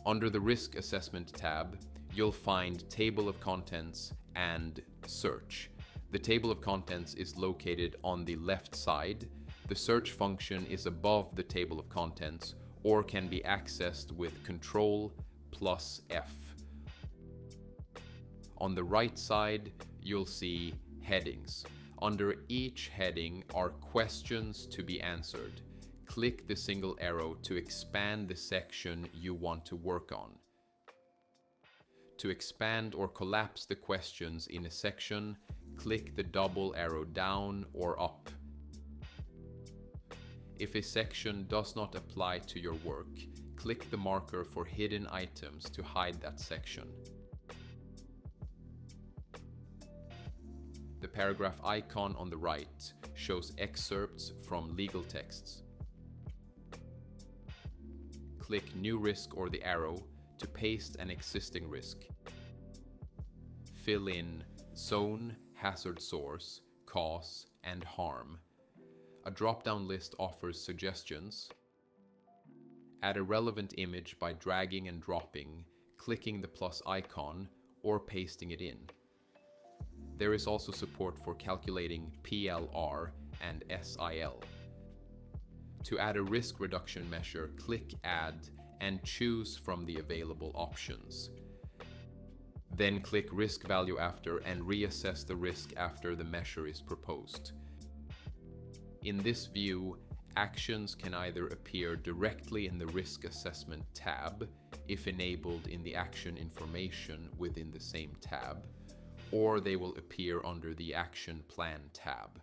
Under the Risk Assessment tab, you'll find Table of Contents and Search. The table of contents is located on the left side. The search function is above the table of contents or can be accessed with Control plus F. On the right side, you'll see headings. Under each heading are questions to be answered. Click the single arrow to expand the section you want to work on. To expand or collapse the questions in a section, click the double arrow down or up. If a section does not apply to your work, click the marker for hidden items to hide that section. The paragraph icon on the right shows excerpts from legal texts. Click New Risk or the arrow to paste an existing risk. Fill in zone, hazard source, cause, and harm. A drop-down list offers suggestions. Add a relevant image by dragging and dropping, clicking the plus icon, or pasting it in. There is also support for calculating PLR and SIL. To add a risk reduction measure, click Add and choose from the available options. Then click Risk Value After and reassess the risk after the measure is proposed. In this view, actions can either appear directly in the Risk Assessment tab, if enabled in the Action Information within the same tab, or they will appear under the Action Plan tab.